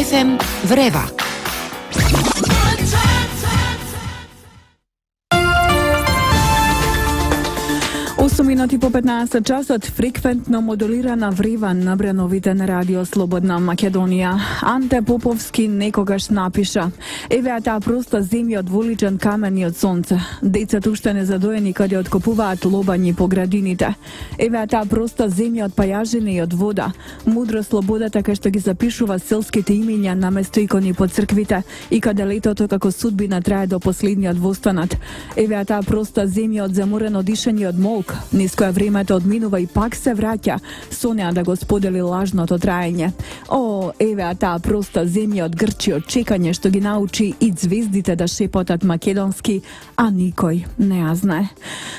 FM Врева. 8 минути по 15 часот, фреквентно модулирана врева на Брановите на Радио Слободна Македонија. Анте Поповски некогаш напиша: еве таа проста земја од воличен камен и од сонце. Децата уште не задоени каде откопуваат лобањи по градините. Еве таа проста земја од пајажини и од вода. Мудро слободата кај што ги запишува селските имиња наместо икони по црквите и каде летото како судбина трае до последниот востанат. Еве таа проста земја од заморено дишење од молк, низ која времето одминува и пак се враќа, со неа да го сподели лажното траење. О, еве таа проста земја од грчи, од чекање што ги научи и звездите да шепотат македонски, а никој не ја знае.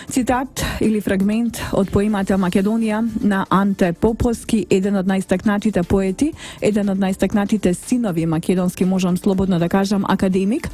Цитат или фрагмент од поемата Македонија на Анте Поповски, еден од најстакнатите поети, еден од најстакнатите синови македонски, можам слободно да кажам, академик,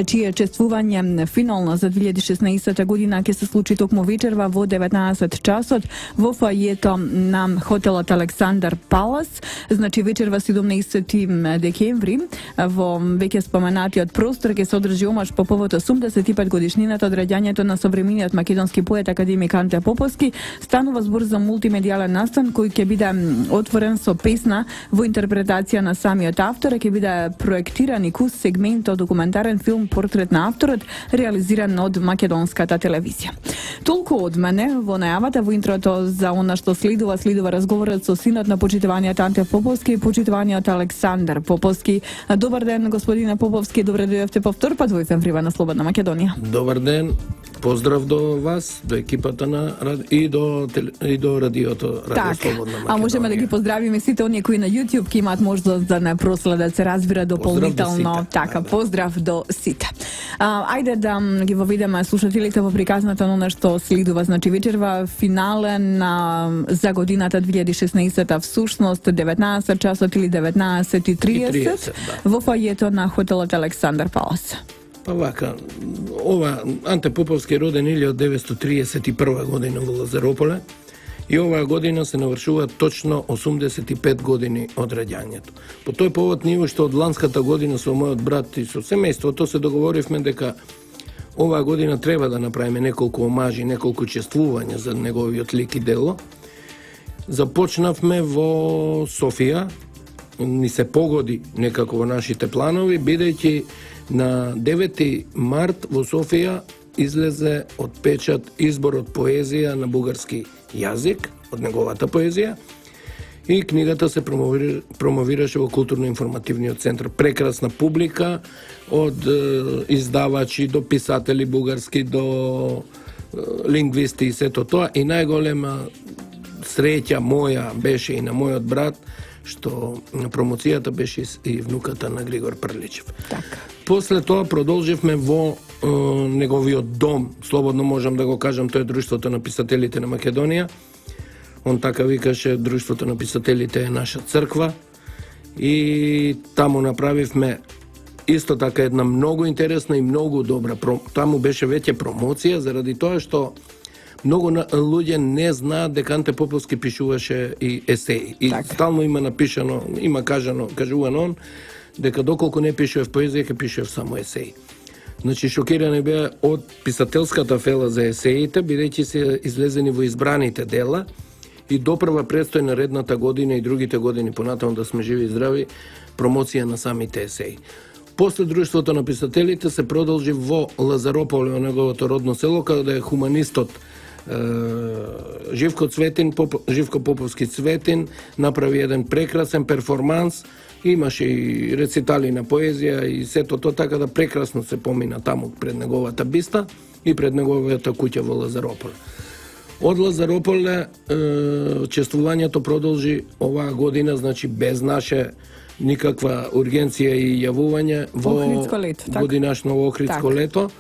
чие чествување финално за 2016 година ќе се случи токму вечерва во 19 часот во фоајето на хотелот Александар Палас. Значи вечерва 17 декември во веќе споменатиот простор ќе се одржи омаш по повод 85 годишнината од раѓањето на современиот македонски поет академик Анте Поповски. Станува збор за мултимедијален настан кој ќе биде отворен со песна во интерпретација на самиот автор, ќе биде проектиран и кус сегмент од документарен филм Портрет на авторот, реализиран од македонската телевизија. Толку од мене во најавата во интрото за она што следува разговорот со синот на почитуваниот Анте Поповски и почитуваниот Александар Поповски. Добар ден, господине Поповски, добре дојдовте повтор пат во ефем Врева на Слободна Македонија. Добар ден, поздрав до вас, до екипата на и до радиото Радио Слободна Македонија. А можеме да ги поздравиме сите оние кои на YouTube ки имаат можност да не проследат, се разбира дополнително. Така, поздрав до сите. Ајде да ги воведеме слушателите во приказната на што следува. Значи вечерва финален за годината 2016 всушност 19 часот или 19:30 во фоајето на хотелот Александар Палас. Па вака, ова Анте Поповски роден 1931 година во Лазарополе и оваа година се навршува точно 85 години од раѓањето. По тој повод ние што од ланската година со мојот брат и со семејството се договоривме дека оваа година треба да направиме неколку омажи, неколку чествувања за неговиот лик и дело. Започнавме во Софија, ни се погоди некако во нашите планови, бидејќи на 9 март во Софија излезе од печат избор од поезија на бугарски јазик, од неговата поезија, и книгата се промовираше во културно-информативниот центар. Прекрасна публика, од издавачи до писатели бугарски, до лингвисти и сето тоа. И најголема среќа моја беше и на мојот брат, што на промоцијата беше и внуката на Григор Прличев. Така. После тоа продолживме во неговиот дом, слободно можам да го кажам, тоа е Друштвото на писателите на Македонија. Он така викаше, Друштвото на писателите е наша црква, и таму направивме исто така една многу интересна и многу добра. Таму беше веќе промоција, заради тоа што многу луѓе не знаат дека Анте Поповски пишуваше и есеи. И так. Стално има напишано, има кажувано он, дека доколку не пишува в поезија, ќе пишува само есеи. Значи, шокирани беа од писателската фела за есеите, бидејќи се излезени во избраните дела, и допрва предстои наредната година и другите години понатаму да сме живи и здрави, промоција на самите есеи. После Друштвото на писателите се продолжи во Лазарополе, во неговото родно село, каде е хуманистот Живко Поповски Цветин направи еден прекрасен перформанс, имаше и рецитали на поезија и сето тоа, така да прекрасно се помина таму пред неговата биста и пред неговата куќа во Лазарополе. Од Лазарополе чествувањето продолжи оваа година, значи без наше никаква ургенција и јавување во годинашно Охридско лето,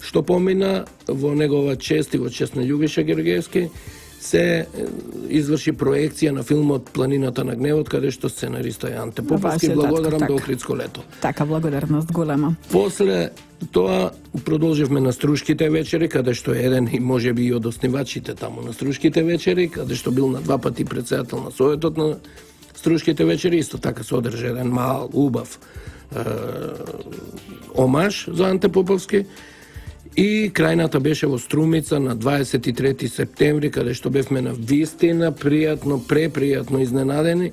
што помина во негова чест и во чест на Љубиша Гергевски, се изврши проекција на филмот Планината на гневот, каде што сценариста е Анте Поповски. Благодарам до Охридско лето. Така, благодарност голема. После тоа продолживме на Струшките вечери, каде што еден и можеби и од основачите таму на Струшките вечери, каде што бил на два пати председател на Советот на Струшките вечери исто така се одржа еден мал, убав омаж за Анте Поповски. И крајната беше во Струмица на 23 септември, каде што бевме на вистина пријатно, препријатно изненадени.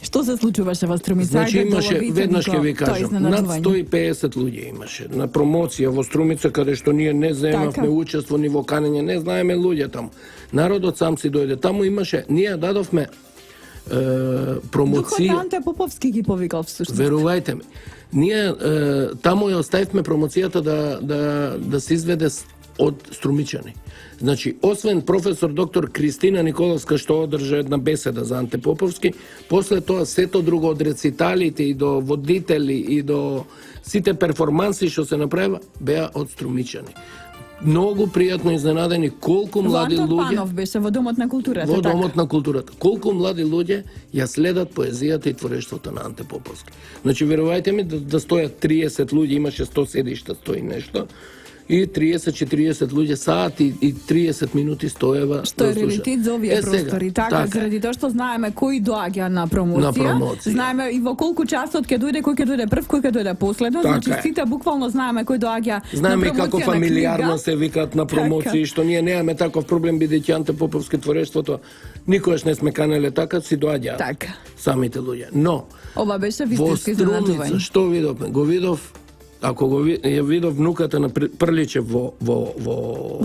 Што се случуваше во Струмица? Значи имаше, веднаш ќе ви кажам, над 150 луѓе имаше на промоција во Струмица, каде што ние не земавме учество ни во канење, не знаеме луѓе таму. Народот сам си дојде. Таму имаше, ние дадовме промоција. Духот на Анте Поповски ги повикал всушност. Верувајте ми. Ние таму ја оставивме промоцијата да се изведе од струмичани. Значи, освен професор доктор Кристина Николовска што одржа една беседа за Анте Поповски, после тоа сето друго од рециталите и до водители и до сите перформанси што се направива беа од струмичани. Многу пријатно изненадени колку млади луѓе... Антон Панов беше во Домот на културата. Во Домот на културата. Колку млади луѓе ја следат поезијата и творештвото на Анте Поповски. Значи, верувајте ми да стојат 30 луѓе, имаше 100 седишта, стои нешто, и 30-40 луѓе саат и 30 минути стоева. Што е реалитет за овие простори. Така, заради тоа што знаеме кој доаѓа на промоција, знаеме и во колку часот ќе дојде, кој ќе дојде прв, кој ќе дојде последно, значи сите буквално знаеме кој доаѓа на промоција. Знаеме како фамилиарно се викаат на промоции, што ние немаме таков проблем бидејќи Анте Поповски творештвото никогаш не сме канеле така, си доаѓа самите луѓе. Но ова беше вистински изненадување. Што видовме? Го видов ако го видов внуката на Прличе во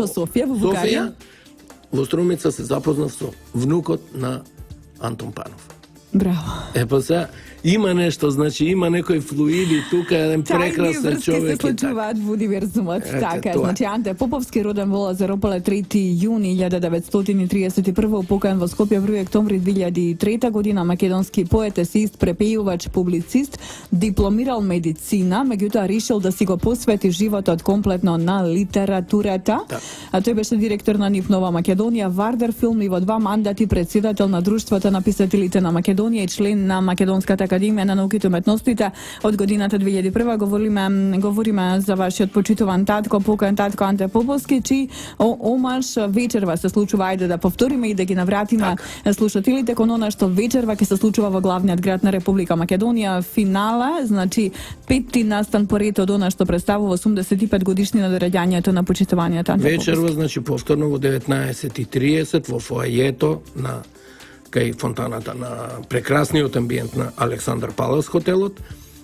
Софија, во Бугарија, во Струмица се запознав со внукот на Антон Панов. Браво. Па сега има нешто, значи има некои флуиди тука, еден прекрасен човек. Тајни врски се случуваат во универзумот, така. Значи Анте Поповски роден во Лазарополе 3 јуни 1931, упокоен во Скопје 1 октомври 2003 година, македонски поет, есеист, препејувач, публицист, дипломирал медицина, меѓутоа решил да си го посвети животот комплетно на литературата. А тој беше директор на НИФ Нова Македонија, Вардер филм и во 2 мандати председател на Друштвото на писателите на Македонија и член на Македонската академија на науките и уметностите. Од годината 2001 говориме за вашиот почитуван татко, покоен татко Анте Поповски, чиј омаж вечерва се случува, ајде да повториме и да ги навратиме слушателите кон она што вечерва ќе се случува во главниот град на Република Македонија. Финала, значи 5ти настан поред од она што представува 85 годишнина до раѓањето на почитуваниот Анте Поповски. Вечерва, значи повторно во 19:30 во фоајето на кај фонтаната на прекрасниот амбиент на Александар Палас хотелот,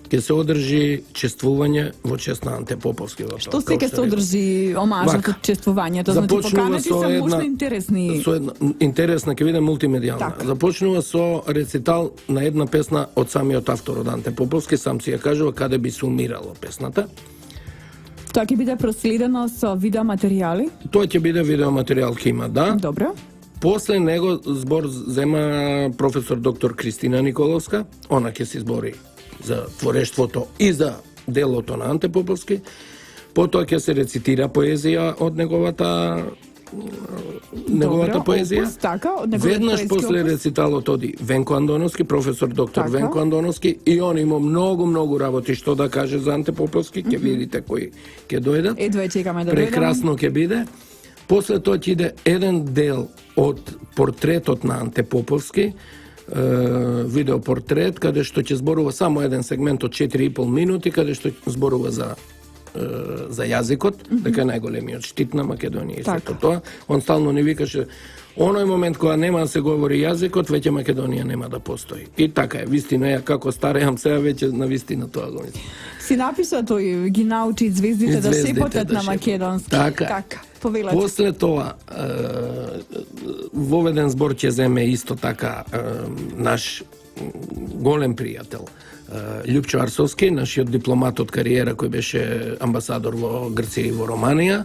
ќе се одржи чествување во чест на Анте Поповски. Што се ќе се одржи омажот од чествувањето? Значи поканети се мощно интересни. Со една интересна, ќе биде мултимедијална. Започнува со рецитал на една песна од самиот автор од Анте Поповски, сам си ја кажува каде би сумирало песната. Тоа ќе биде проследено со видеоматеријали? Тоа ќе биде видеоматеријал, ќе има, да. Добро. После него збор зема професор доктор Кристина Николовска, она ќе се збори за творештвото и за делото на Анте Поповски. Потоа ќе се рецитира поезија од неговата поезија. Опус, така, веднаш после рециталот оди Венко Андоновски, професор доктор Венко Андоновски, и он има многу работи што да каже за Анте Поповски, ќе видите кои ќе дојдат. Едва чекаме да дојдат. Прекрасно ќе биде. После тоа ќе иде еден дел од портретот на Анте Поповски, видеопортрет, каде што ќе зборува само еден сегмент од 4,5 минути, каде што зборува за јазикот, дека е најголемиот штит на Македонија и сето тоа. Он стално ни викаше, оној момент кога нема да се говори јазикот, веќе Македонија нема да постои. И така е, вистина ја како стареам сега веќе на вистина тоа го мислам. Си написа тој, ги научи звездите да шепотат на македонски. Така. После тоа, воведен збор ќе земе исто така наш голем пријател Љупчо Арсовски, нашиот дипломат од кариера кој беше амбасадор во Грција и во Романија.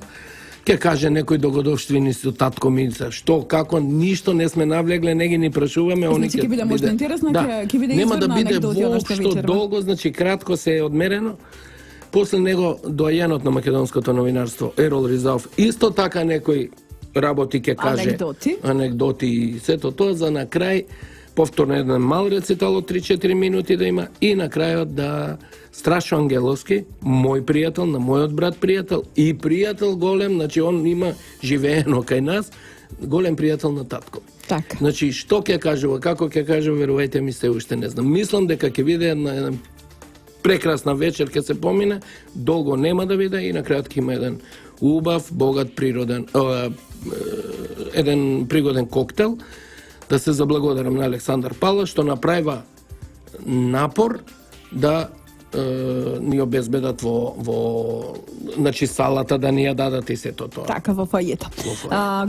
Ќе каже некои догодовштини со татко ми, што, како, ништо не сме навлегле, не ги ни прашуваме. Значи ќе биде можно интересно, ќе биде изврна анекдоти од нашата вечерва. Долго, значи кратко се е одмерено. После него доајенот на македонското новинарство Ерол Ризаов исто така некои работи ќе каже, анекдоти и сето тоа, за на крај повторно еден мал рецитал од 3-4 минути да има и на крајот да Страшо Ангеловски, мој пријател, на мојот брат пријател и пријател голем, значи он има живеено кај нас, голем пријател на татко. Така. Значи, што ќе кажува, како ќе кажува, верувајте ми, се уште не знам. Мислам дека ќе биде една прекрасна вечер, ќе се помине, долго нема да биде и на крајот ќе има еден убав, богат, природен, еден пригоден коктел. Да се заблагодарам на Александар Пала, што направива напор да ни обезбедат во значи салата да ни ја дадат и сето тоа. Така, во фајето.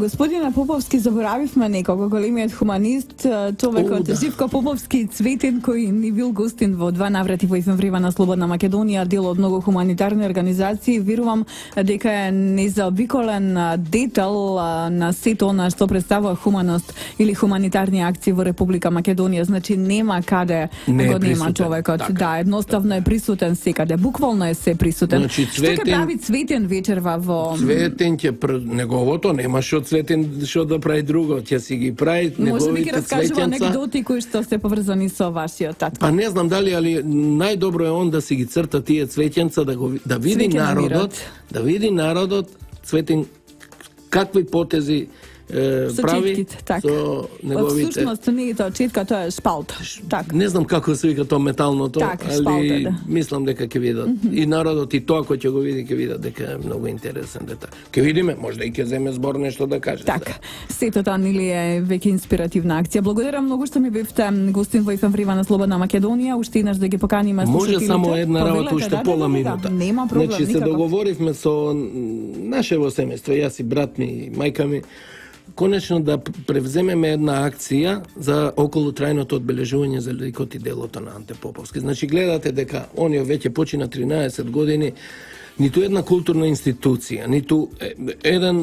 Господине Поповски, заборавивме некого, големиот хуманист, човекот Живко Поповски Цветин, кој ни бил гостин во 2 наврати во ефемврива на Слободна Македонија, дел од многу хуманитарни организации. Верувам дека е незаобиколен детал на сето она што представува хуманост или хуманитарни акции во Република Македонија. Значи нема каде го нема човекот. Така. Да, едноставно е присутен секаде. Буквално е се присутен. Значи, Што ќе прави Цветин вечерва во... Цветин ќе неговото, немаше од Цветин што да прави друго, ќе си ги прави Може би ќе неговите раскажува цветенца. анекдоти кои што се поврзани со вашиот татко. Па не знам дали, али најдобро е он да си ги црта тие цветенца, да види Среќен народот, мирот. да види народот Цветин какви потези Со прави четките, така. со неговите. Всушност не е тоа четка, тоа е шпалта. Така. Не знам како се вика тоа металното, Так, али шпалта, да. мислам дека ќе видат. И народот и тоа кој ќе го види, ќе видат дека е многу интересен детал. Ќе видиме, можда и ќе земе збор нешто да каже. Така, сето тоа нели е веќе инспиративна акција. Благодарам многу што ми бевте гостин во ефемврива на Слободна Македонија. Уште еднаш да ги поканиме Може слушателите. само една работа, Повелете, уште пола минута. Нема проблем, Значи се никако. договоривме со нашево семејство, јас и брат ми и мајка ми, конечно да превземеме една акција за околу трајното одбележување за ликот и делото на Анте Поповски. Значи гледате дека оние веќе почина 13 години, ниту една културна институција, ниту еден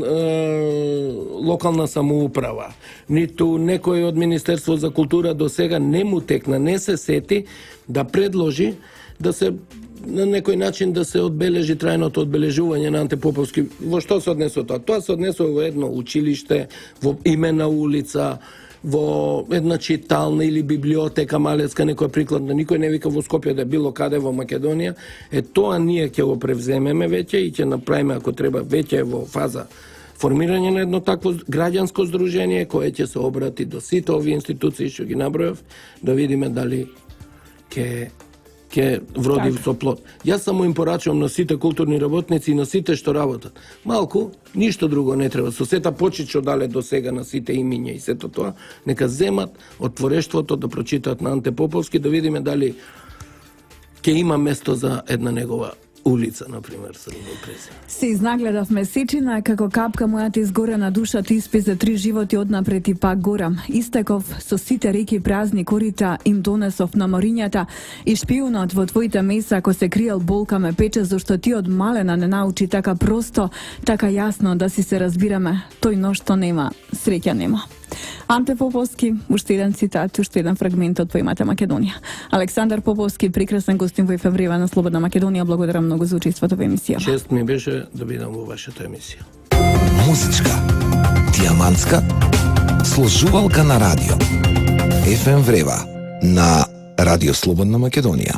локална самоуправа, ниту некој од Министерство за култура до сега не му текна, не се сети да предложи да се на некој начин да се одбележи трајното одбележување на Анте Поповски. Во што се однесува тоа? Тоа се однесува во едно училиште, во име на улица, во една читална или библиотека малецка, некоја прикладна, никој не вика во Скопје да било каде во Македонија. Тоа ние ќе го превземеме веќе и ќе направиме, ако треба, веќе во фаза формирање на едно такво граѓанско здружение кое ќе се обрати до сите овие институции што ги набројав, да видиме дали ќе вроди со плод. Јас само им порачувам на сите културни работници и на сите што работат. Малку, ништо друго не треба. Со сета почит што дале до сега на сите имиња и сето тоа, нека земат од творештвото да прочитаат на Анте Поповски, да видиме дали ќе има место за една негова улица, например, со негово презиме. Се изнагледавме сечина, како капка мојата изгорена душа ти испи за 3 животи однапред и пак горам. Истеков со сите реки празни корита, им донесов на морињата и шпиунот во твоите меса, ако се криел болка ме пече, зашто ти од малена не научи така просто, така јасно да си се разбираме. Тој ношто нема, среќа нема. Анте Поповски, уште еден цитат, уште еден фрагмент од поемата Македонија. Александар Поповски, прекрасен гостин во ефемврива на Слободна Македонија. Благодарам многу за учеството во емисија. Чест ми беше да бидам во вашата емисија. Музичка, диамантска, сложувалка на радио. ефем Врева на Радио Слободна Македонија.